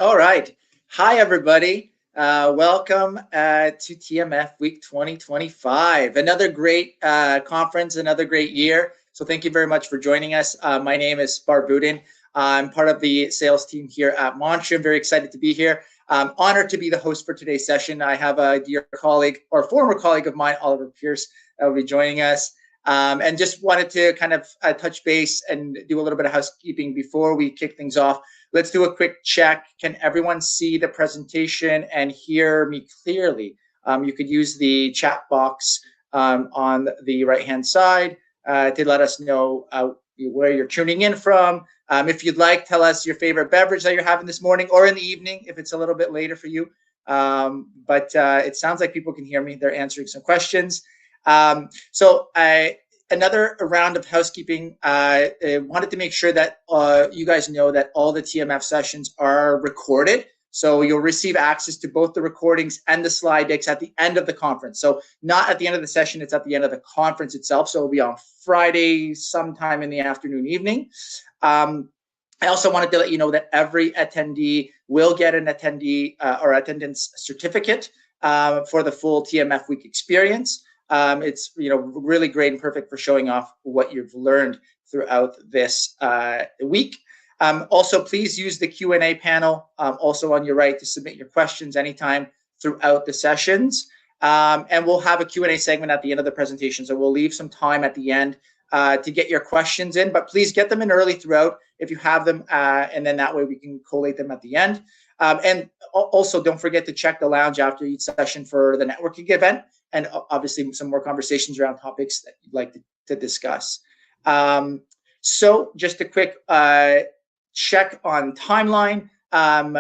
All right. Hi, everybody. Welcome to TMF Week 2025. Another great conference, another great year. So thank you very much for joining us. My name is Barbudin. I'm part of the sales team here at Montre. I'm very excited to be here. I'm honored to be the host for today's session. I have a dear colleague or former colleague of mine, Oliver Pierce, will be joining us. And just wanted to kind of touch base and do a little bit of housekeeping before we kick things off. Let's do a quick check. Can everyone see the presentation and hear me clearly? You could use the chat box on the right-hand side to let us know where you're tuning in from. If you'd like, tell us your favorite beverage that you're having this morning or in the evening if it's a little bit later for you. But it sounds like people can hear me. They're answering some questions. Another round of housekeeping. I wanted to make sure that you guys know that all the TMF sessions are recorded. So you'll receive access to both the recordings and the slide decks at the end of the conference. So not at the end of the session, it's at the end of the conference itself. So it'll be on Friday sometime in the afternoon, evening. I also wanted to let you know that every attendee will get an attendee or attendance certificate for the full TMF week experience. It's really great and perfect for showing off what you've learned throughout this week. Also, please use the Q&A panel also on your right to submit your questions anytime throughout the sessions. And we'll have a Q&A segment at the end of the presentation. So we'll leave some time at the end to get your questions in, but please get them in early throughout if you have them, and then that way we can collate them at the end. And also don't forget to check the lounge after each session for the networking event and obviously some more conversations around topics that you'd like to discuss. So just a quick check on timeline.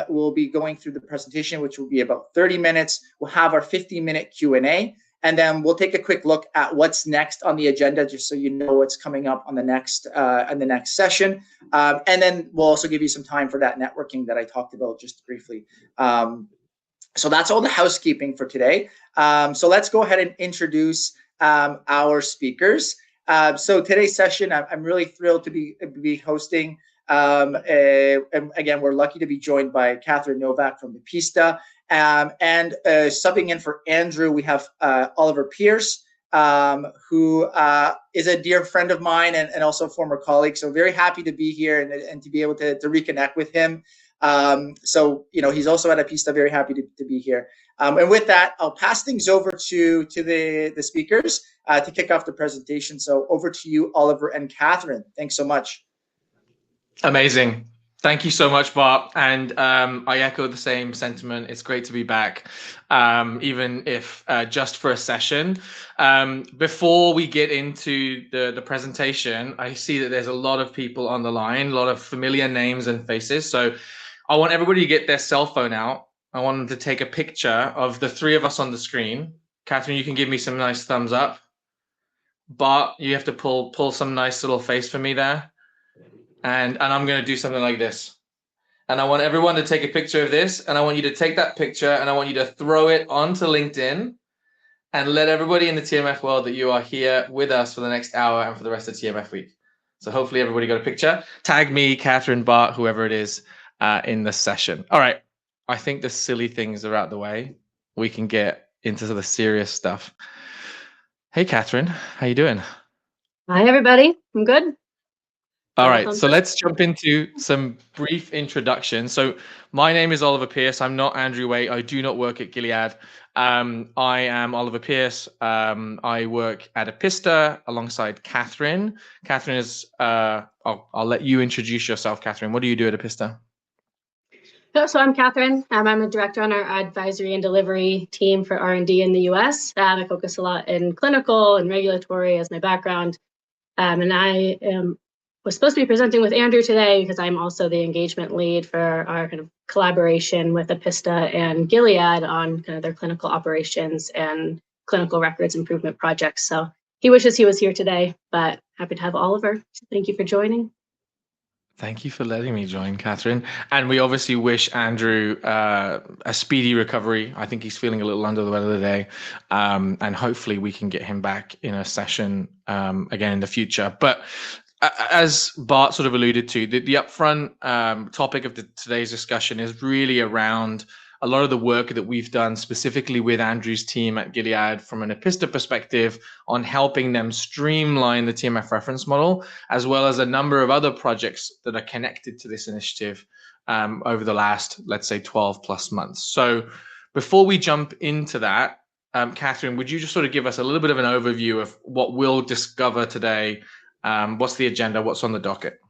We'll be going through the presentation, which will be about 30 minutes. We'll have our 15-minute Q&A, and then we'll take a quick look at what's next on the agenda, just so you know what's coming up on the next session. And then we'll also give you some time for that networking that I talked about just briefly. So that's all the housekeeping for today. So let's go ahead and introduce our speakers. So today's session, I'm really thrilled to be hosting. And again, we're lucky to be joined by Catherine Novak from Epista. And subbing in for Andrew, we have Oliver Pierce, who is a dear friend of mine and also a former colleague. So very happy to be here and to be able to reconnect with him. So, he's also at Epista, very happy to be here. And with that, I'll pass things over to the speakers to kick off the presentation. So over to you, Oliver and Catherine. Thanks so much. Amazing. Thank you so much, Bart. And I echo the same sentiment. It's great to be back, even if just for a session. Before we get into the presentation, I see that there's a lot of people on the line, a lot of familiar names and faces. So I want everybody to get their cell phone out. I want them to take a picture of the three of us on the screen. Catherine, you can give me some nice thumbs up. Bart, you have to pull some nice little face for me there. And I'm going to do something like this. And I want everyone to take a picture of this. And I want you to take that picture and I want you to throw it onto LinkedIn and let everybody in the TMF world that you are here with us for the next hour and for the rest of TMF week. So hopefully everybody got a picture. Tag me, Catherine, Bart, whoever it is in the session. All right. I think the silly things are out the way. We can get into the serious stuff. Hey, Catherine, how you doing? Hi, everybody. I'm good. All right, so let's jump into some brief introduction. So my name is Oliver Pierce. I'm not Andrew Waite. I do not work at Gilead. I am Oliver Pierce. I work at Epista alongside Catherine. Catherine is, I'll let you introduce yourself, Catherine. What do you do at Epista? So I'm Catherine. I'm a director on our advisory and delivery team for R&D in the US. I focus a lot in clinical and regulatory as my background. And I was supposed to be presenting with Andrew today because I'm also the engagement lead for our kind of collaboration with Epista and Gilead on kind of their clinical operations and clinical records improvement projects. So he wishes he was here today, but happy to have Oliver. So thank you for joining. Thank you for letting me join, Catherine. And we obviously wish Andrew a speedy recovery. I think he's feeling a little under the weather today. And hopefully we can get him back in a session again in the future. But As Bart sort of alluded to, the upfront topic of today's discussion is really around a lot of the work that we've done specifically with Andrew's team at Gilead from an Epista perspective on helping them streamline the TMF reference model, as well as a number of other projects that are connected to this initiative over the last, let's say, 12 plus months. So before we jump into that, Catherine, would you just sort of give us a little bit of an overview of what we'll discover today? What's the agenda? What's on the docket?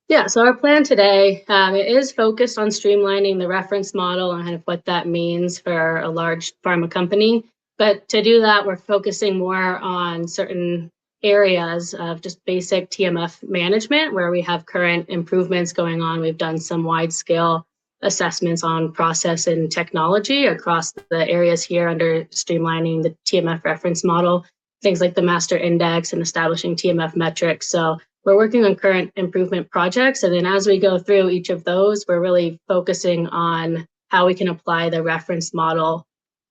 Yeah, so our plan today it is focused on streamlining the reference model and kind of what that means for a large pharma company. But to do that, we're focusing more on certain areas of just basic TMF management where we have current improvements going on. We've done some wide-scale assessments on process and technology across the areas here under streamlining the TMF reference model, things like the master index and establishing TMF metrics. So we're working on current improvement projects. And then as we go through each of those, we're really focusing on how we can apply the reference model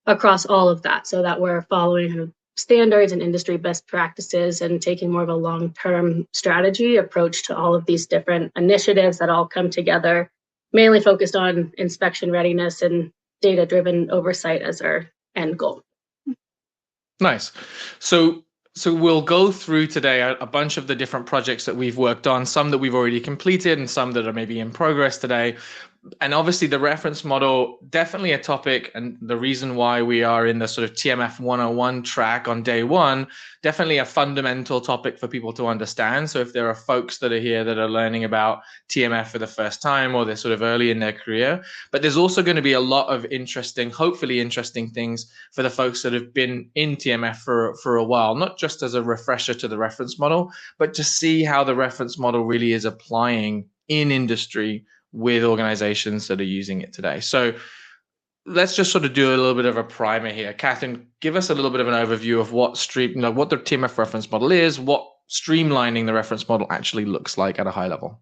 across all of that so that we're following standards and industry best practices and taking more of a long-term strategy approach to all of these different initiatives that all come together, mainly focused on inspection readiness and data-driven oversight as our end goal. Nice. So we'll go through today a bunch of the different projects that we've worked on, some that we've already completed and some that are maybe in progress today. And obviously the reference model, definitely a topic, and the reason why we are in the sort of TMF 101 track on day one, definitely a fundamental topic for people to understand. So if there are folks that are here that are learning about TMF for the first time or they're sort of early in their career, but there's also going to be a lot of interesting, hopefully interesting things for the folks that have been in TMF for a while, not just as a refresher to the reference model, but to see how the reference model really is applying in industry with organizations that are using it today. So let's just sort of do a little bit of a primer here. Catherine, give us a little bit of an overview of what what the TMF reference model is, what streamlining the reference model actually looks like at a high level.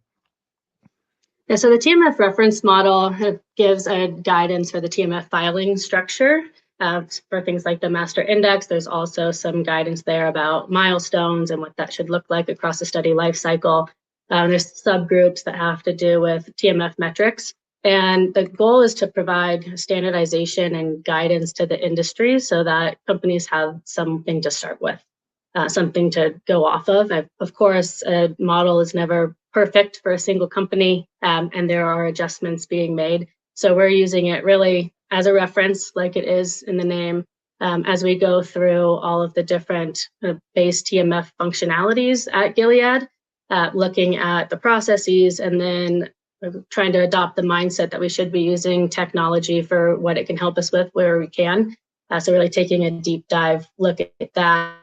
Yeah, so the TMF reference model gives a guidance for the TMF filing structure for things like the master index. There's also some guidance there about milestones and what that should look like across the study life cycle. There's subgroups that have to do with TMF metrics. And the goal is to provide standardization and guidance to the industry so that companies have something to start with, something to go off of. Of course, a model is never perfect for a single company, and there are adjustments being made. So we're using it really as a reference, like it is in the name, as we go through all of the different base TMF functionalities at Gilead. Looking at the processes and then trying to adopt the mindset that we should be using technology for what it can help us with where we can. So really taking a deep dive look at that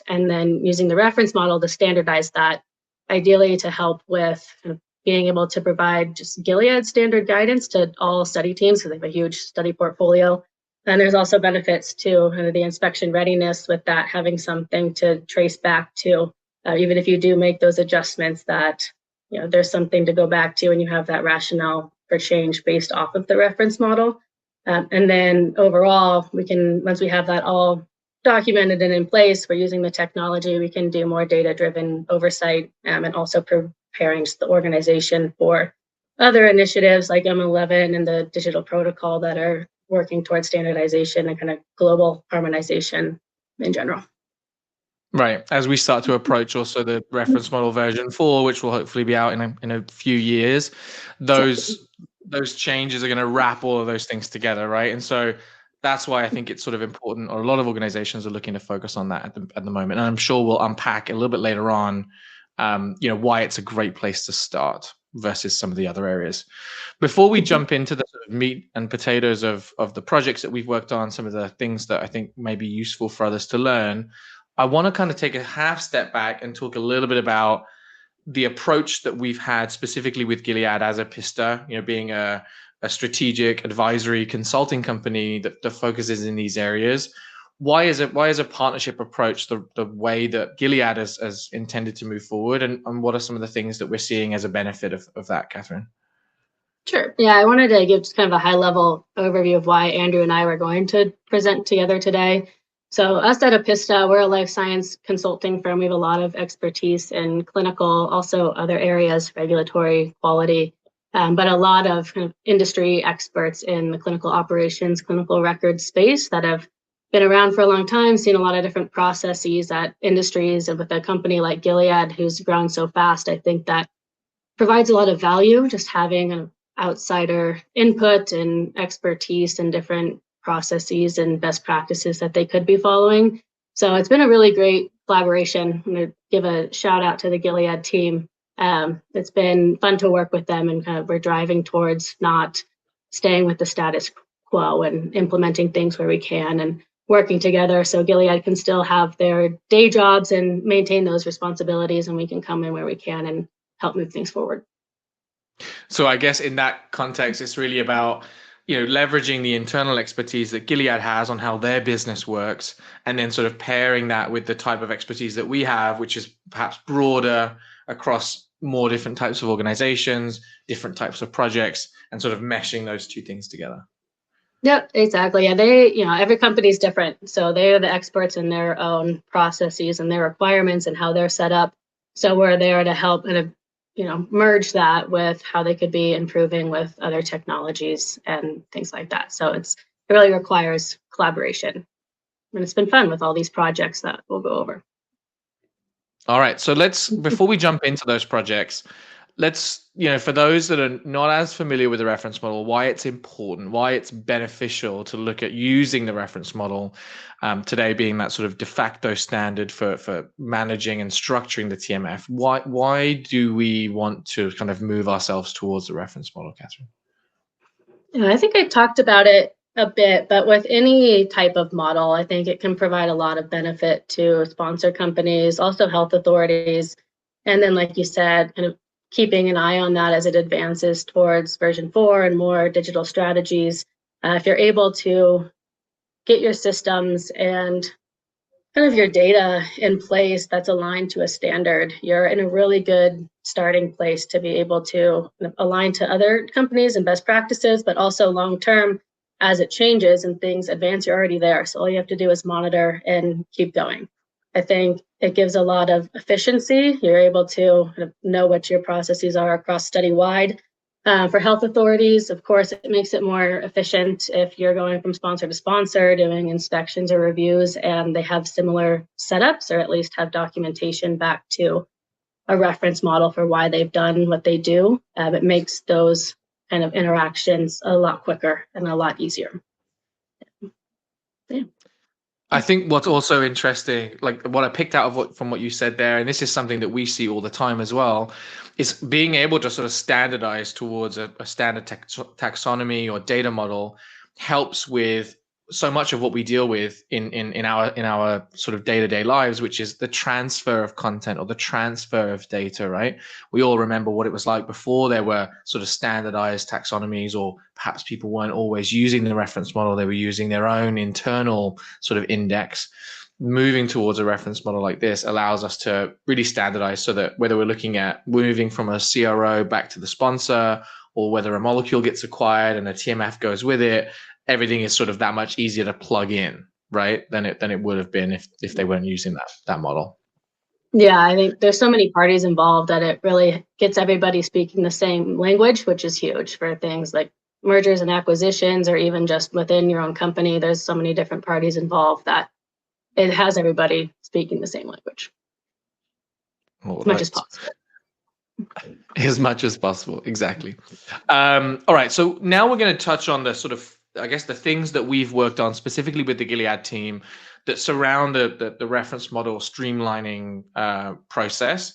and then using the reference model to standardize that, ideally to help with being able to provide just Gilead standard guidance to all study teams because they have a huge study portfolio. And there's also benefits to the inspection readiness with that, having something to trace back to. Even if you do make those adjustments, that there's something to go back to and you have that rationale for change based off of the reference model. And then overall, we can, once we have that all documented and in place, we're using the technology, we can do more data-driven oversight and also preparing the organization for other initiatives like M11 and the digital protocol that are working towards standardization and kind of global harmonization in general. Right. As we start to approach also the reference model version 4, which will hopefully be out in a few years, those changes are going to wrap all of those things together, right? And so that's why I think it's sort of important, or a lot of organizations are looking to focus on that at the moment. And I'm sure we'll unpack a little bit later on, why it's a great place to start versus some of the other areas. Before we jump into the sort of meat and potatoes of the projects that we've worked on, some of the things that I think may be useful for others to learn, I want to kind of take a half step back and talk a little bit about the approach that we've had specifically with Gilead as Epista, being a strategic advisory consulting company that focuses in these areas. Why is a partnership approach the way that Gilead has intended to move forward, and what are some of the things that we're seeing as a benefit of that, Catherine? Sure. Yeah, I wanted to give just kind of a high level overview of why Andrew and I were going to present together today. So us at Epista, we're a life science consulting firm. We have a lot of expertise in clinical, also other areas, regulatory, quality, but a lot of kind of industry experts in the clinical operations, clinical record space that have been around for a long time, seen a lot of different processes at industries, and with a company like Gilead, who's grown so fast, I think that provides a lot of value, just having an outsider input and expertise in different processes and best practices that they could be following. So it's been a really great collaboration. I'm going to give a shout out to the Gilead team. It's been fun to work with them, and kind of we're driving towards not staying with the status quo and implementing things where we can and working together so Gilead can still have their day jobs and maintain those responsibilities, and we can come in where we can and help move things forward. So I guess in that context, it's really about, leveraging the internal expertise that Gilead has on how their business works, and then sort of pairing that with the type of expertise that we have, which is perhaps broader across more different types of organizations, different types of projects, and sort of meshing those two things together. Yep, exactly. Yeah, every company is different. So they are the experts in their own processes and their requirements and how they're set up. So we're there to help kind of, merge that with how they could be improving with other technologies and things like that. So it really requires collaboration. And it's been fun with all these projects that we'll go over. All right. So before we jump into those projects, let's, for those that are not as familiar with the reference model, why it's important, why it's beneficial to look at using the reference model today being that sort of de facto standard for managing and structuring the TMF. Why do we want to kind of move ourselves towards the reference model, Catherine? Yeah, I think I talked about it a bit, but with any type of model, I think it can provide a lot of benefit to sponsor companies, also health authorities. And then, like you said, kind of keeping an eye on that as it advances towards version 4 and more digital strategies. If you're able to get your systems and kind of your data in place that's aligned to a standard, you're in a really good starting place to be able to align to other companies and best practices, but also long-term, as it changes and things advance, you're already there. So all you have to do is monitor and keep going. I think it gives a lot of efficiency. You're able to know what your processes are across study-wide. For health authorities, of course, it makes it more efficient if you're going from sponsor to sponsor, doing inspections or reviews, and they have similar setups, or at least have documentation back to a reference model for why they've done what they do. It makes those kind of interactions a lot quicker and a lot easier. Yeah. I think what's also interesting, like what I picked out of from what you said there, and this is something that we see all the time as well, is being able to sort of standardize towards a standard taxonomy or data model helps with so much of what we deal with in our sort of day-to-day lives, which is the transfer of content or the transfer of data, right? We all remember what it was like before there were sort of standardized taxonomies, or perhaps people weren't always using the reference model, they were using their own internal sort of index. Moving towards a reference model like this allows us to really standardize, so that whether we're looking at moving from a CRO back to the sponsor, or whether a molecule gets acquired and a TMF goes with it, everything is sort of that much easier to plug in, right, than it would have been if they weren't using that model. Yeah, I think there's so many parties involved that it really gets everybody speaking the same language, which is huge for things like mergers and acquisitions, or even just within your own company. There's so many different parties involved that it has everybody speaking the same language as much as possible. As much as possible, exactly. All right, so now we're going to touch on the sort of, I guess, the things that we've worked on specifically with the Gilead team that surround the reference model streamlining process.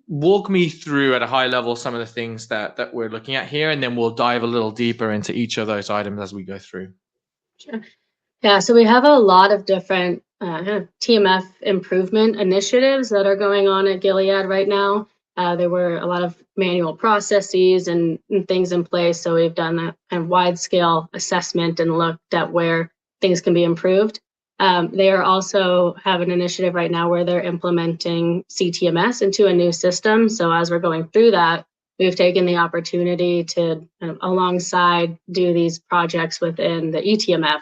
Walk me through at a high level some of the things that we're looking at here, and then we'll dive a little deeper into each of those items as we go through. Sure. Yeah, so we have a lot of different kind of TMF improvement initiatives that are going on at Gilead right now. There were a lot of manual processes and things in place. So we've done that kind of wide scale assessment and looked at where things can be improved. They are also have an initiative right now where they're implementing CTMS into a new system. So as we're going through that, we've taken the opportunity to kind of alongside do these projects within the eTMF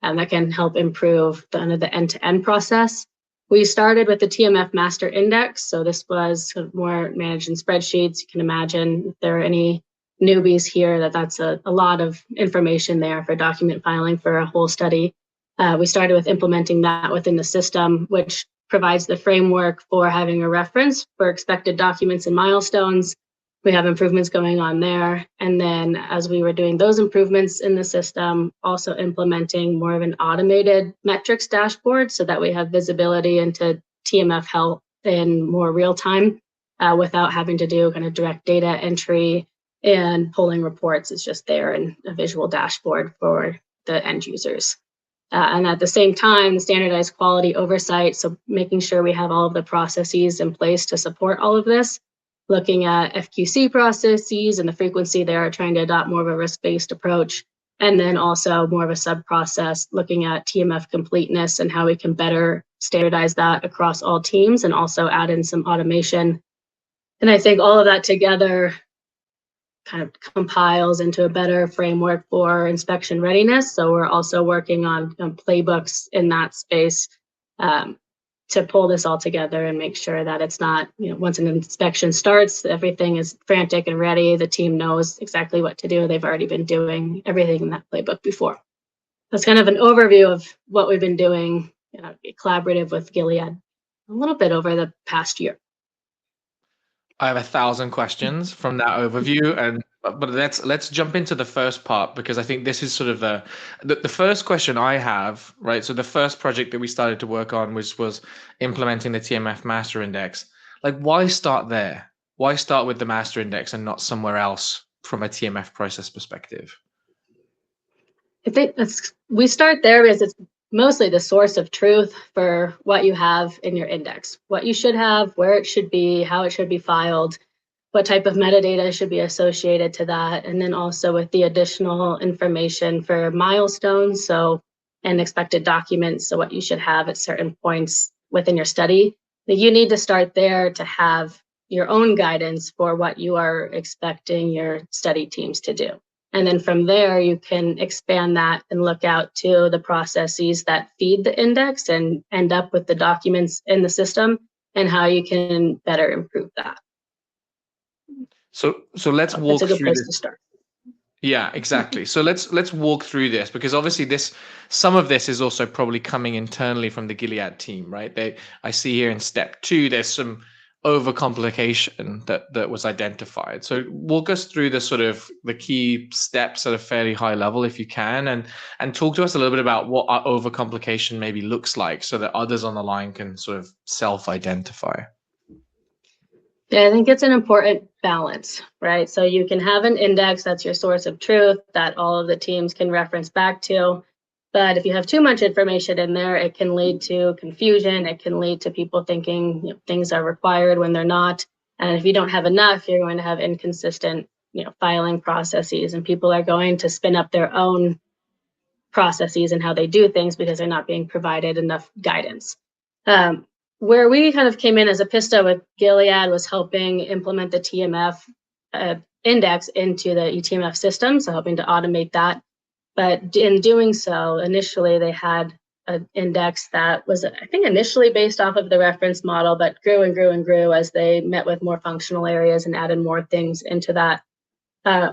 that can help improve the end-to-end process. We started with the TMF master index. So this was more managed in spreadsheets. You can imagine if there are any newbies here, that's a lot of information there for document filing for a whole study. We started with implementing that within the system, which provides the framework for having a reference for expected documents and milestones. We have improvements going on there. And then as we were doing those improvements in the system, also implementing more of an automated metrics dashboard so that we have visibility into TMF health in more real time without having to do kind of direct data entry and pulling reports. It's just there in a visual dashboard for the end users. And at the same time, standardized quality oversight, so making sure we have all of the processes in place to support all of this, looking at FQC processes and the frequency there, trying to adopt more of a risk-based approach, and then also more of a sub-process, looking at TMF completeness and how we can better standardize that across all teams and also add in some automation. And I think all of that together kind of compiles into a better framework for inspection readiness. So we're also working on playbooks in that space to pull this all together and make sure that it's not, once an inspection starts, everything is frantic and ready. The team knows exactly what to do. They've already been doing everything in that playbook before. That's kind of an overview of what we've been doing, collaborative with Gilead a little bit over the past year. I have 1,000 questions from that overview, but let's jump into the first part, because I think this is sort of the first question I have, right? So the first project that we started to work on was implementing the TMF master index. Like, why start there? Why start with the master index and not somewhere else from a TMF process perspective? I think we start there because it's mostly the source of truth for what you have in your index, what you should have, where it should be, how it should be filed, what type of metadata should be associated to that, and then also with the additional information for milestones, and expected documents, so what you should have at certain points within your study. You need to start there to have your own guidance for what you are expecting your study teams to do. And then from there, you can expand that and look out to the processes that feed the index and end up with the documents in the system and how you can better improve that. So let's walk through this. It's a good place to start. Yeah, exactly. So let's walk through this, because obviously some of this is also probably coming internally from the Gilead team, right? I see here in step 2, there's some overcomplication that was identified. So walk us through the key steps at a fairly high level, if you can, and talk to us a little bit about what our overcomplication maybe looks like, so that others on the line can sort of self-identify. Yeah, I think it's an important balance, right? So you can have an index that's your source of truth that all of the teams can reference back to. But if you have too much information in there, it can lead to confusion. It can lead to people thinking things are required when they're not. And if you don't have enough, you're going to have inconsistent filing processes, and people are going to spin up their own processes and how they do things because they're not being provided enough guidance. Where we kind of came in as Epista with Gilead was helping implement the TMF index into the eTMF system, so helping to automate that. But in doing so, initially they had an index that was, I think, initially based off of the reference model, but grew and grew and grew as they met with more functional areas and added more things into that.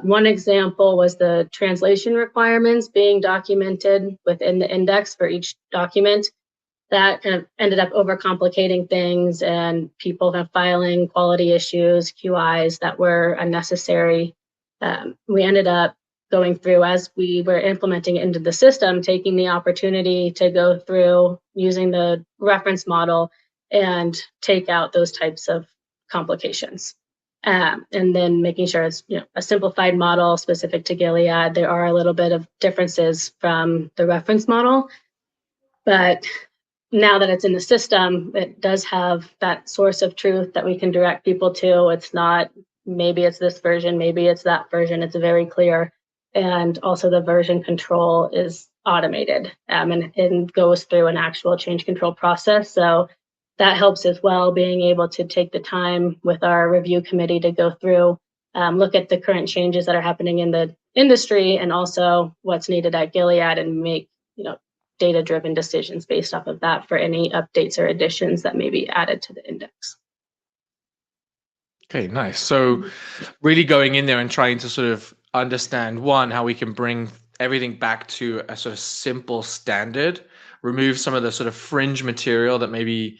One example was the translation requirements being documented within the index for each document. That kind of ended up overcomplicating things, and people have filing quality issues, QIs that were unnecessary. We ended up going through, as we were implementing it into the system, taking the opportunity to go through using the reference model and take out those types of complications. And then making sure it's a simplified model specific to Gilead. There are a little bit of differences from the reference model, but now that it's in the system, it does have that source of truth that we can direct people to. It's not, maybe it's this version, maybe it's that version. It's very clear. And also the version control is automated and goes through an actual change control process. So that helps as well, being able to take the time with our review committee to go through, look at the current changes that are happening in the industry and also what's needed at Gilead, and make data-driven decisions based off of that for any updates or additions that may be added to the index. Okay, nice. So really going in there and trying to sort of understand, one, how we can bring everything back to a sort of simple standard, remove some of the sort of fringe material that maybe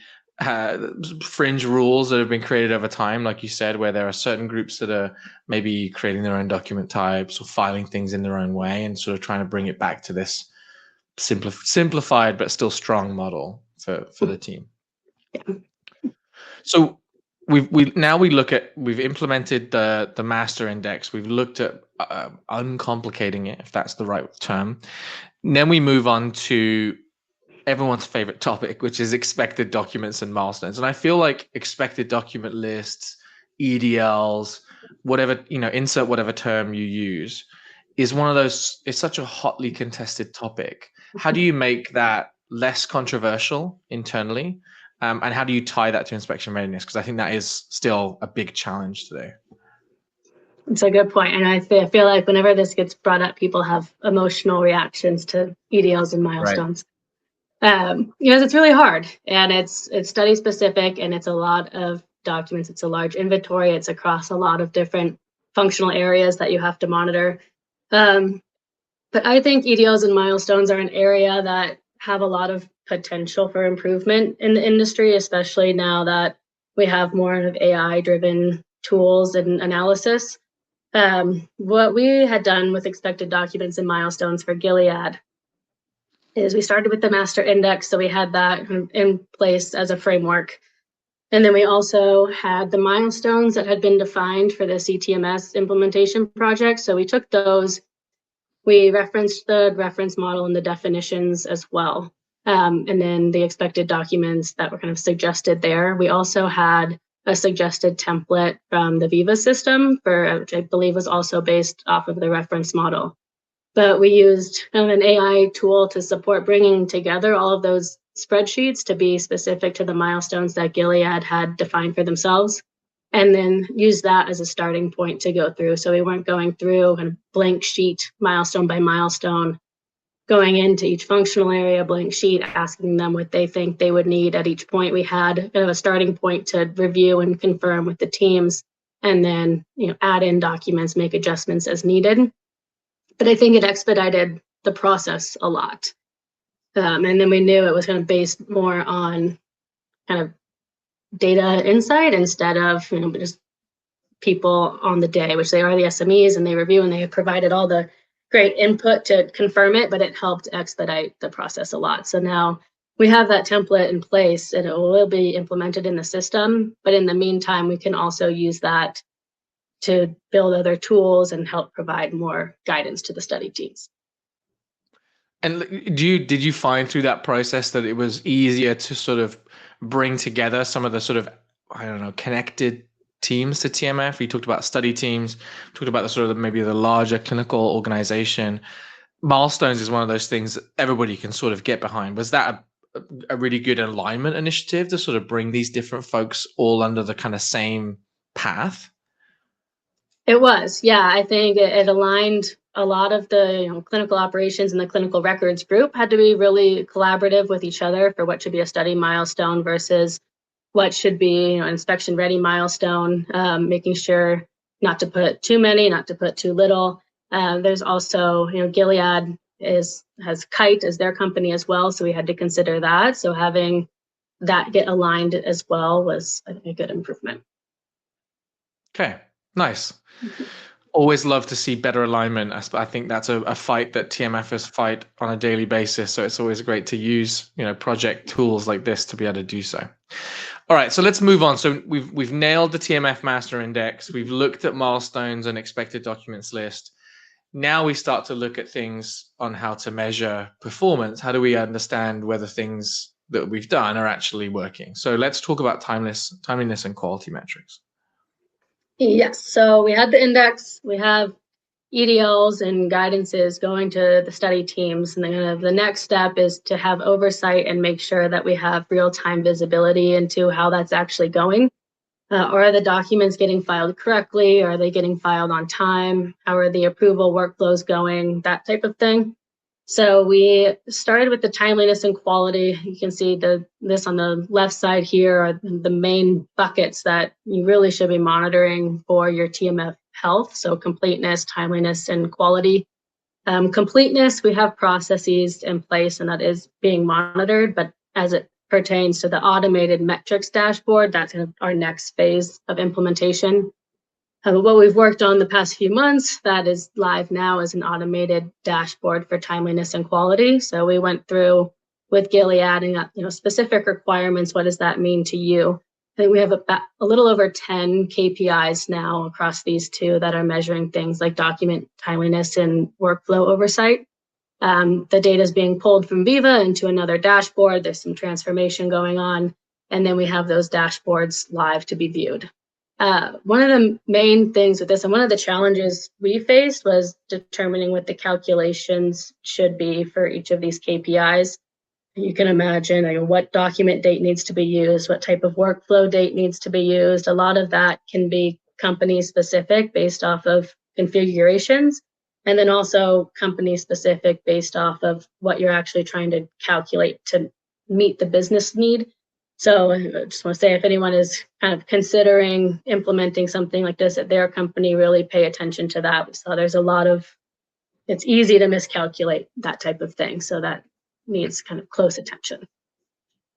fringe rules that have been created over time, like you said, where there are certain groups that are maybe creating their own document types or filing things in their own way, and sort of trying to bring it back to this simplified but still strong model for the team. Yeah. So we've implemented the master index. We've looked at uncomplicating it, if that's the right term. And then we move on to everyone's favorite topic, which is expected documents and milestones. And I feel like expected document lists, EDLs, whatever, insert whatever term you use, is one of those, it's such a hotly contested topic. How do you make that less controversial internally? And how do you tie that to inspection readiness? Because I think that is still a big challenge today. It's a good point. And I feel like whenever this gets brought up, people have emotional reactions to EDLs and milestones. Right. It's really hard, and it's study specific, and it's a lot of documents. It's a large inventory. It's across a lot of different functional areas that you have to monitor. But I think EDLs and milestones are an area that have a lot of potential for improvement in the industry, especially now that we have more of AI-driven tools and analysis. What we had done with expected documents and milestones for Gilead is we started with the master index, so we had that in place as a framework. And then we also had the milestones that had been defined for the CTMS implementation project. So we took those, we referenced the reference model and the definitions as well. And then the expected documents that were kind of suggested there. We also had a suggested template from the Viva system, which I believe was also based off of the reference model. But we used kind of an AI tool to support bringing together all of those spreadsheets to be specific to the milestones that Gilead had defined for themselves, and then use that as a starting point to go through. So we weren't going through kind of blank sheet, milestone by milestone, going into each functional area, blank sheet, asking them what they think they would need at each point. We had kind of a starting point to review and confirm with the teams, and then add in documents, make adjustments as needed. But I think it expedited the process a lot. And then we knew it was kind of based more on kind of data insight instead of just people on the day, which they are the SMEs, and they review and they have provided all the great input to confirm it, but it helped expedite the process a lot. So now we have that template in place, and it will be implemented in the system. But in the meantime, we can also use that to build other tools and help provide more guidance to the study teams. And did you find through that process that it was easier to sort of bring together some of the sort of, connected teams to TMF? You talked about study teams, talked about the sort of maybe the larger clinical organization. Milestones is one of those things that everybody can sort of get behind. Was that a really good alignment initiative to sort of bring these different folks all under the kind of same path? It was, yeah. I think it aligned a lot of the clinical operations and the clinical records group had to be really collaborative with each other for what should be a study milestone versus what should be inspection ready milestone, making sure not to put too many, not to put too little. There's also, Gilead has Kite as their company as well, so we had to consider that. So having that get aligned as well was a good improvement. Okay, nice. Always love to see better alignment. I think that's a fight that TMFers fight on a daily basis. So it's always great to use, project tools like this to be able to do so. All right, so let's move on. So we've nailed the TMF master index. We've looked at milestones and expected documents list. Now we start to look at things on how to measure performance. How do we understand whether things that we've done are actually working? So let's talk about timeliness and quality metrics. Yes, so we had the index, we have EDLs and guidances going to the study teams, and then the next step is to have oversight and make sure that we have real-time visibility into how that's actually going. Are the documents getting filed correctly? Are they getting filed on time? How are the approval workflows going? That type of thing. So we started with the timeliness and quality. You can see this on the left side here are the main buckets that you really should be monitoring for your TMF health. So completeness, timeliness, and quality. Completeness, we have processes in place and that is being monitored, but as it pertains to the automated metrics dashboard, that's our next phase of implementation. What we've worked on the past few months that is live now is an automated dashboard for timeliness and quality. So we went through with Gilead and specific requirements. What does that mean to you? I think we have a little over 10 KPIs now across these two that are measuring things like document timeliness and workflow oversight. The data is being pulled from Viva into another dashboard. There's some transformation going on, and then we have those dashboards live to be viewed. One of the main things with this, and one of the challenges we faced, was determining what the calculations should be for each of these KPIs. You can imagine what document date needs to be used, what type of workflow date needs to be used. A lot of that can be company specific based off of configurations, and then also company specific based off of what you're actually trying to calculate to meet the business need. So I just want to say, if anyone is kind of considering implementing something like this at their company, really pay attention to that. So there's a lot of, it's easy to miscalculate that type of thing. So that needs kind of close attention.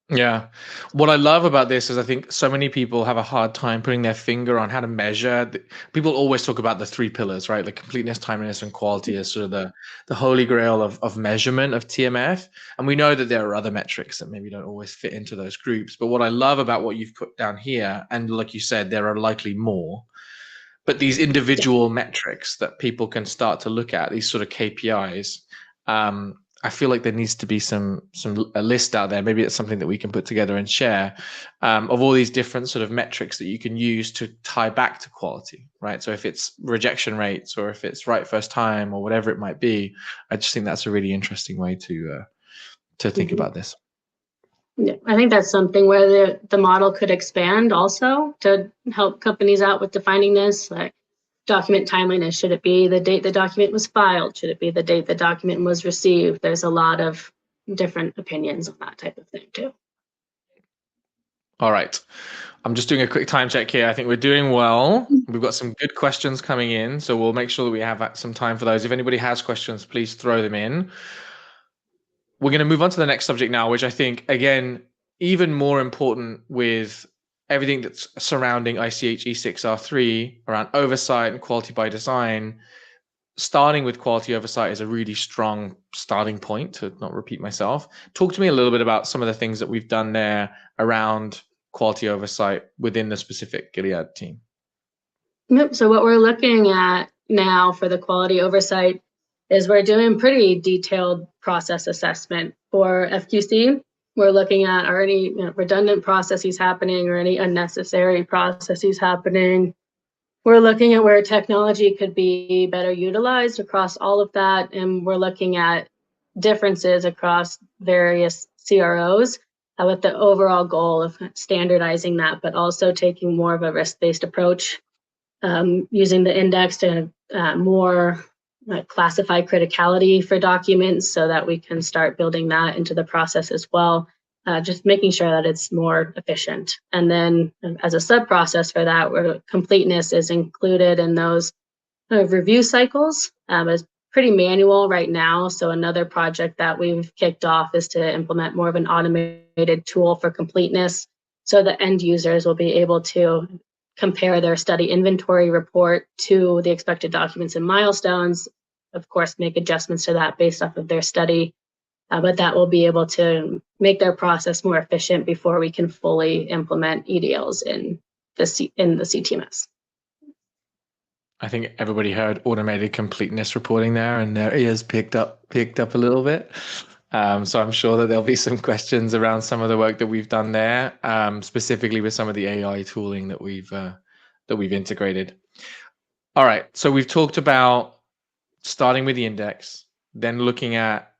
Yeah. What I love about this is I think so many people have a hard time putting their finger on how to measure. People always talk about the three pillars, right? Like completeness, timeliness, and quality is sort of the holy grail of measurement of TMF. And we know that there are other metrics that maybe don't always fit into those groups. But what I love about what you've put down here, and like you said, there are likely more, but these individual metrics that people can start to look at, these sort of KPIs, I feel like there needs to be a list out there. Maybe it's something that we can put together and share of all these different sort of metrics that you can use to tie back to quality, right? So if it's rejection rates or if it's right first time or whatever it might be, I just think that's a really interesting way to think about this. Yeah, I think that's something where the model could expand also to help companies out with defining this. Like, document timeliness, should it be the date the document was filed? Should it be the date the document was received? There's a lot of different opinions on that type of thing too. All right. I'm just doing a quick time check here. I think we're doing well. We've got some good questions coming in, so we'll make sure that we have some time for those. If anybody has questions, please throw them in. We're going to move on to the next subject now, which I think, again, even more important with everything that's surrounding ICH E6R3 around oversight and quality by design. Starting with quality oversight is a really strong starting point, to not repeat myself. Talk to me a little bit about some of the things that we've done there around quality oversight within the specific Gilead team. Yep. So what we're looking at now for the quality oversight is we're doing pretty detailed process assessment for FQC. We're looking at are any redundant processes happening or any unnecessary processes happening. We're looking at where technology could be better utilized across all of that. And we're looking at differences across various CROs with the overall goal of standardizing that, but also taking more of a risk-based approach, using the index to more classify criticality for documents so that we can start building that into the process as well. Just making sure that it's more efficient. And then as a sub-process for that, where completeness is included in those review cycles. It's pretty manual right now. So another project that we've kicked off is to implement more of an automated tool for completeness. So the end users will be able to compare their study inventory report to the expected documents and milestones, of course, make adjustments to that based off of their study. But that will be able to make their process more efficient before we can fully implement EDLs in the CTMS. I think everybody heard automated completeness reporting there, and their ears picked up a little bit. So I'm sure that there'll be some questions around some of the work that we've done there, specifically with some of the AI tooling that we've integrated. All right, so we've talked about starting with the index, then looking at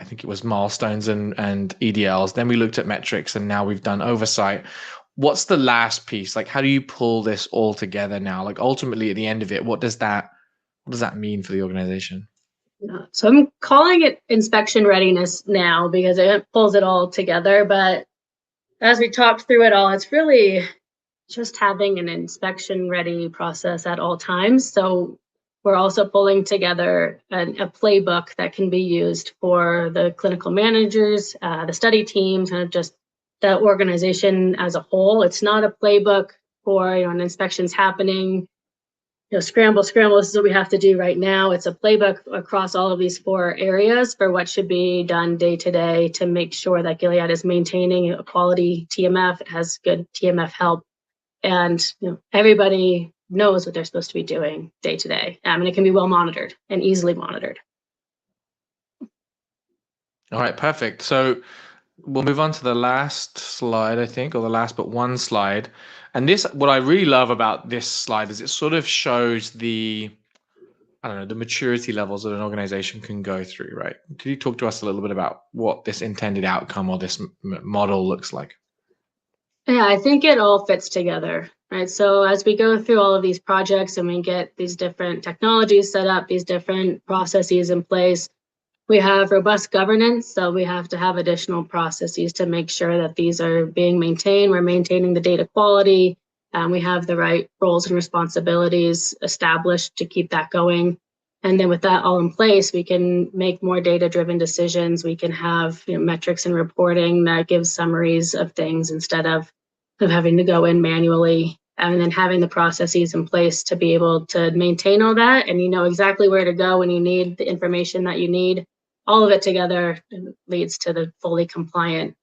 I think it was milestones and EDLs. Then we looked at metrics, and now we've done oversight. What's the last piece? Like, how do you pull this all together now? Like, ultimately, at the end of it, what does that mean for the organization? So I'm calling it inspection readiness now because it pulls it all together. But as we talked through it all, it's really just having an inspection ready process at all times. So we're also pulling together a playbook that can be used for the clinical managers, the study teams, and just the organization as a whole. It's not a playbook for an inspection's happening, scramble, this is what we have to do right now. It's a playbook across all of these 4 areas for what should be done day to day to make sure that Gilead is maintaining a quality TMF, it has good TMF help, and everybody knows what they're supposed to be doing day to day. And it can be well monitored and easily monitored. All right, perfect. So we'll move on to the last slide, I think, or the last but one slide. And this, what I really love about this slide is it sort of shows the maturity levels that an organization can go through, right? Could you talk to us a little bit about what this intended outcome or this model looks like? Yeah, I think it all fits together, right? So as we go through all of these projects and we get these different technologies set up, these different processes in place, we have robust governance, so we have to have additional processes to make sure that these are being maintained. We're maintaining the data quality, and we have the right roles and responsibilities established to keep that going. And then with that all in place, we can make more data-driven decisions. We can have metrics and reporting that gives summaries of things instead of having to go in manually, and then having the processes in place to be able to maintain all that, and exactly where to go when you need the information that you need. All of it together leads to the fully compliant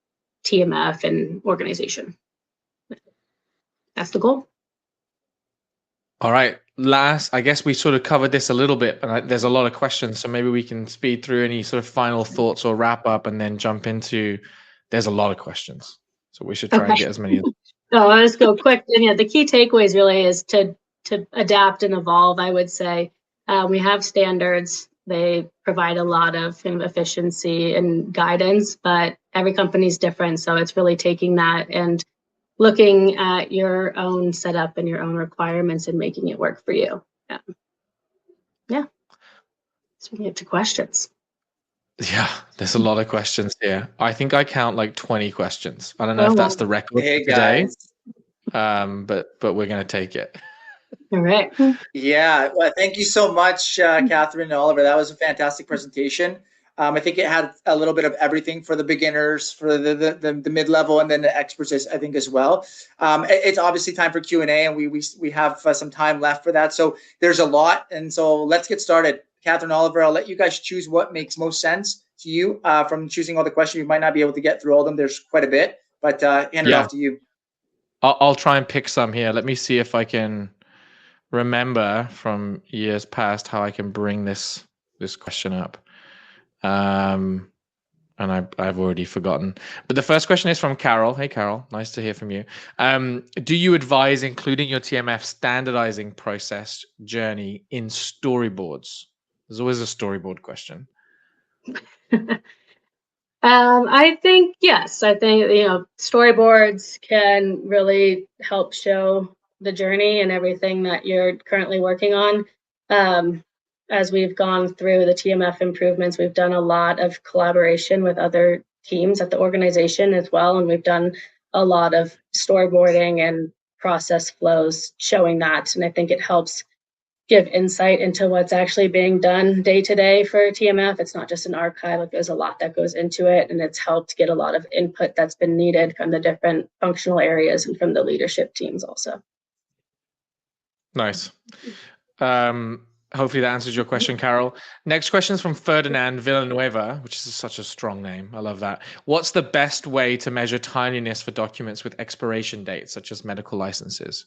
TMF and organization. That's the goal. All right. I guess we sort of covered this a little bit, but there's a lot of questions, so maybe we can speed through any sort of final thoughts or wrap up and then jump into, there's a lot of questions. So we should try and get as many. So I'll just go quick. And the key takeaways really is to adapt and evolve, I would say. We have standards. They provide a lot of efficiency and guidance, but every company is different. So it's really taking that and looking at your own setup and your own requirements and making it work for you. Yeah. So we get to questions. Yeah, there's a lot of questions here. I think I count like 20 questions. I don't know if that's the record today, but we're going to take it. All right. Yeah, well, thank you so much, Catherine and Oliver. That was a fantastic presentation. I think it had a little bit of everything for the beginners, for the mid-level, and then the experts, I think, as well. It's obviously time for Q&A, and we have some time left for that. So there's a lot, and so let's get started. Catherine, Oliver, I'll let you guys choose what makes most sense to you from choosing all the questions. You might not be able to get through all of them. There's quite a bit, but hand it off to you. I'll try and pick some here. Let me see if I can remember from years past how I can bring this question up. And I've already forgotten. But the first question is from Carol. Hey, Carol, nice to hear from you. Do you advise including your TMF standardizing process journey in storyboards? There's always a storyboard question. I think yes. I think storyboards can really help show the journey and everything that you're currently working on. As we've gone through the TMF improvements, we've done a lot of collaboration with other teams at the organization as well, and we've done a lot of storyboarding and process flows showing that, and I think it helps give insight into what's actually being done day to day for TMF. It's not just an archive, like there's a lot that goes into it, and it's helped get a lot of input that's been needed from the different functional areas and from the leadership teams also. Nice. Hopefully that answers your question, Carol. Next question is from Ferdinand Villanueva, which is such a strong name. I love that. What's the best way to measure timeliness for documents with expiration dates, such as medical licenses?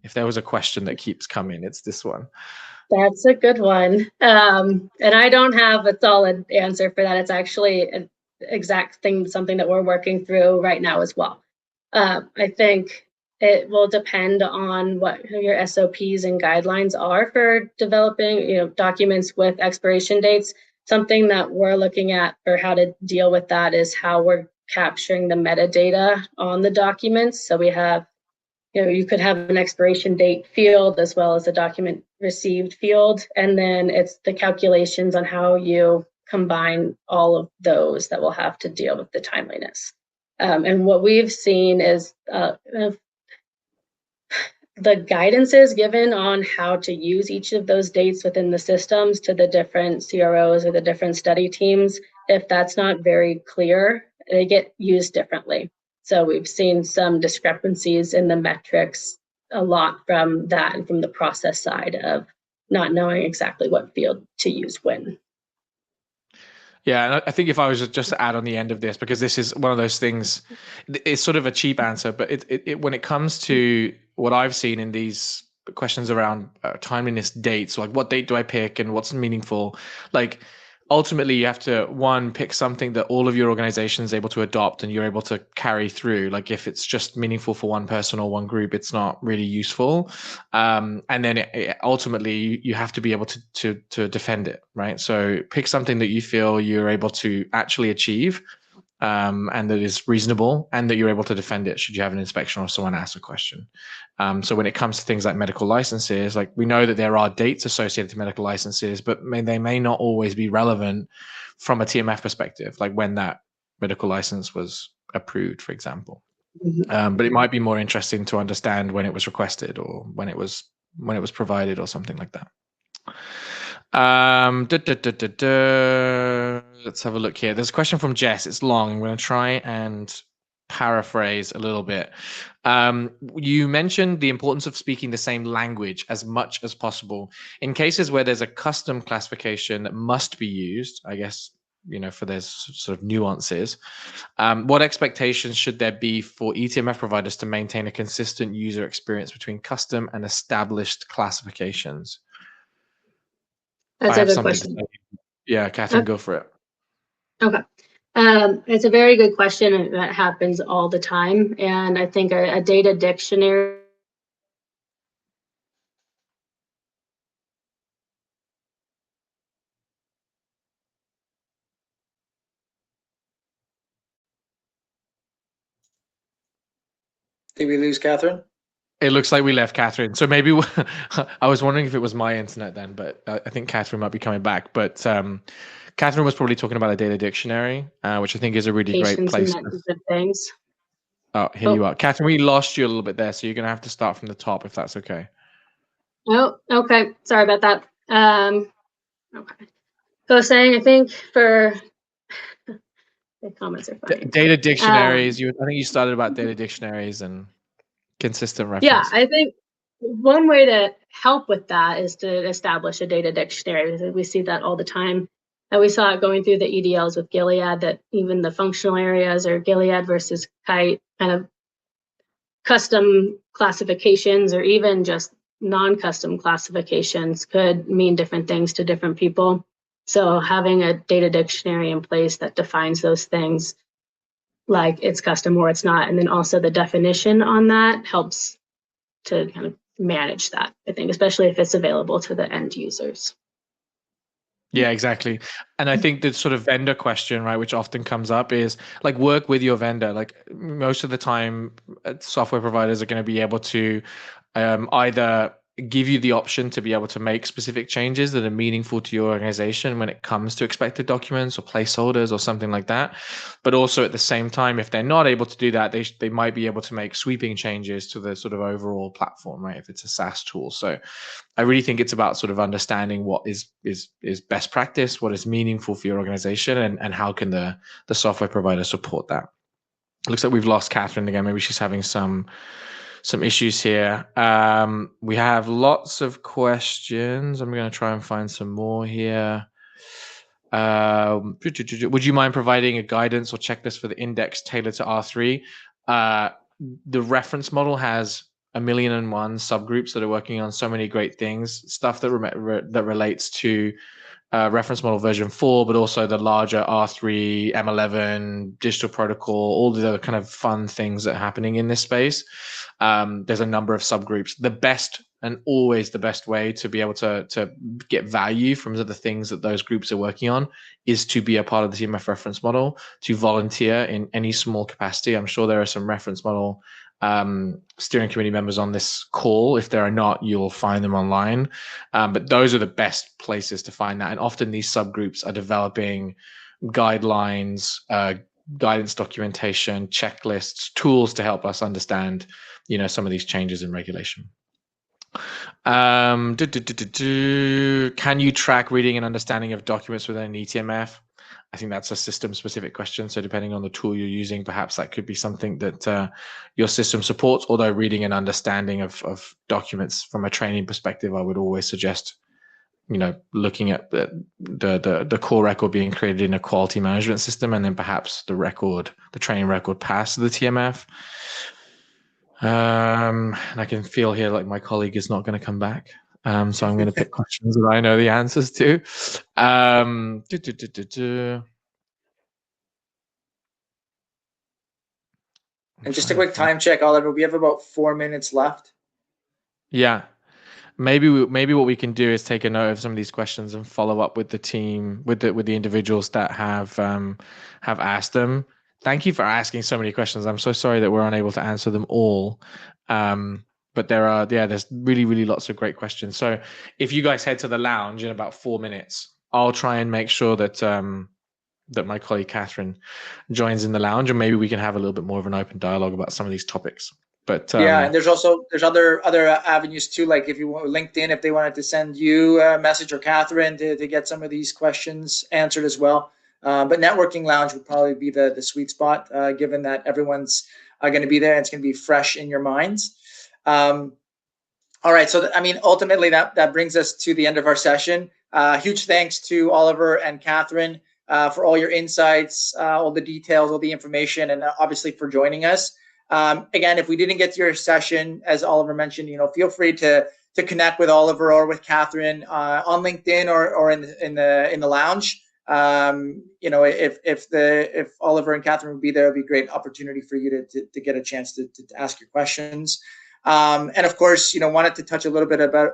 If there was a question that keeps coming, it's this one. That's a good one. And I don't have a solid answer for that. It's actually an exact thing, something that we're working through right now as well. I think it will depend on what your SOPs and guidelines are for developing, documents with expiration dates. Something that we're looking at for how to deal with that is how we're capturing the metadata on the documents. So we have, you could have an expiration date field as well as a document received field, and then it's the calculations on how you combine all of those that will have to deal with the timeliness. And what we've seen is the guidance is given on how to use each of those dates within the systems to the different CROs or the different study teams. If that's not very clear, they get used differently. So we've seen some discrepancies in the metrics, a lot from that and from the process side of not knowing exactly what field to use when. Yeah, and I think if I was just to add on the end of this, because this is one of those things, it's sort of a cheap answer, but it when it comes to what I've seen in these questions around timeliness dates, like what date do I pick and what's meaningful, like ultimately you have to, one, pick something that all of your organization is able to adopt and you're able to carry through. Like if it's just meaningful for one person or one group, it's not really useful. And then ultimately you have to be able to defend it, right? So pick something that you feel you're able to actually achieve, and that is reasonable, and that you're able to defend it should you have an inspection or someone asks a question. So when it comes to things like medical licenses, like we know that there are dates associated to medical licenses, but they may not always be relevant from a TMF perspective, like when that medical license was approved, for example. But it might be more interesting to understand when it was requested or when it was provided or something like that. Let's have a look here. There's a question from Jess. It's long. I'm going to try and paraphrase a little bit. You mentioned the importance of speaking the same language as much as possible. In cases where there's a custom classification that must be used, I guess, for there's sort of nuances, what expectations should there be for eTMF providers to maintain a consistent user experience between custom and established classifications? That's a good question. Yeah, Catherine, go for it. Okay. It's a very good question, and that happens all the time. And I think a data dictionary Did we lose Catherine? It looks like we left Catherine. So maybe I was wondering if it was my internet then, but I think Catherine might be coming back. But Catherine was probably talking about a data dictionary, which I think is a really great place. Things. Oh, here you are. Catherine, we lost you a little bit there, so you're going to have to start from the top if that's okay. Oh, okay. Sorry about that. Okay. So saying, I think for the comments are fine. Data dictionaries. I think you started about data dictionaries and consistent reference. Yeah, I think one way to help with that is to establish a data dictionary. We see that all the time. And we saw it going through the EDLs with Gilead, that even the functional areas or Gilead versus Kite kind of custom classifications, or even just non-custom classifications, could mean different things to different people. So having a data dictionary in place that defines those things, like it's custom or it's not, and then also the definition on that helps to kind of manage that, I think, especially if it's available to the end users. Yeah, exactly. And I think the sort of vendor question, right, which often comes up is like work with your vendor. Like most of the time, software providers are going to be able to either give you the option to be able to make specific changes that are meaningful to your organization when it comes to expected documents or placeholders or something like that. But also at the same time, if they're not able to do that, they might be able to make sweeping changes to the sort of overall platform, right, if it's a SaaS tool. So I really think it's about sort of understanding what is best practice, what is meaningful for your organization, and how can the software provider support that. It looks like we've lost Catherine again. Maybe she's having some issues here. We have lots of questions. I'm going to try and find some more here. Would you mind providing a guidance or checklist for the index tailored to R3? The reference model has 1,000,001 subgroups that are working on so many great things, stuff that relates to reference model version 4, but also the larger R3, M11, digital protocol, all the other kind of fun things that are happening in this space. There's a number of subgroups. The best and always the best way to be able to get value from the things that those groups are working on is to be a part of the TMF reference model, to volunteer in any small capacity. I'm sure there are some reference model steering committee members on this call. If there are not, you'll find them online. But those are the best places to find that. And often these subgroups are developing guidelines, guidance documentation, checklists, tools to help us understand, some of these changes in regulation. Can you track reading and understanding of documents within an eTMF? I think that's a system-specific question. So depending on the tool you're using, perhaps that could be something that your system supports. Although reading and understanding of documents from a training perspective, I would always suggest, looking at the core record being created in a quality management system, and then perhaps the training record passed to the TMF. And I can feel here like my colleague is not going to come back. So I'm going to pick questions that I know the answers to. And just a quick time check, Oliver. We have about 4 minutes left. Yeah. Maybe what we can do is take a note of some of these questions and follow up with the team, with the individuals that have asked them. Thank you for asking so many questions. I'm so sorry that we're unable to answer them all. But there's really, really lots of great questions. So if you guys head to the lounge in about 4 minutes, I'll try and make sure that that my colleague Catherine joins in the lounge, and maybe we can have a little bit more of an open dialogue about some of these topics. But and there's other avenues too, like if you want LinkedIn, if they wanted to send you a message, or Catherine to get some of these questions answered as well. But networking lounge would probably be the sweet spot, given that everyone's going to be there and it's going to be fresh in your minds. All right, so ultimately that brings us to the end of our session. Huge thanks to Oliver and Catherine for all your insights, all the details, all the information, and obviously for joining us. Again, if we didn't get to your session, as Oliver mentioned, feel free to connect with Oliver or with Catherine on LinkedIn or in the lounge. If Oliver and Catherine would be there, it'd be a great opportunity for you to get a chance to ask your questions. And of course, wanted to touch a little bit about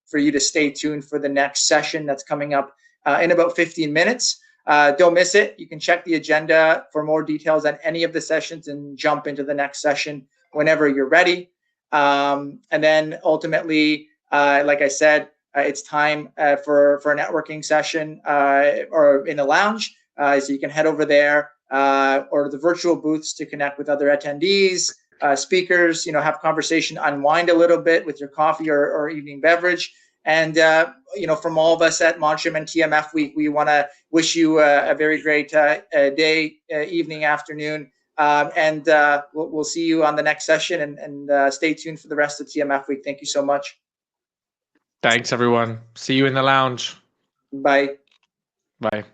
for you to stay tuned for the next session that's coming up in about 15 minutes. Don't miss it. You can check the agenda for more details on any of the sessions and jump into the next session whenever you're ready. And then ultimately, like I said, it's time for a networking session or in the lounge. So you can head over there or the virtual booths to connect with other attendees, speakers, have conversation, unwind a little bit with your coffee or evening beverage. And, from all of us at Montreal and TMF Week, we want to wish you a very great day, evening, afternoon. And we'll see you on the next session, and stay tuned for the rest of TMF Week. Thank you so much. Thanks, everyone. See you in the lounge. Bye. Bye.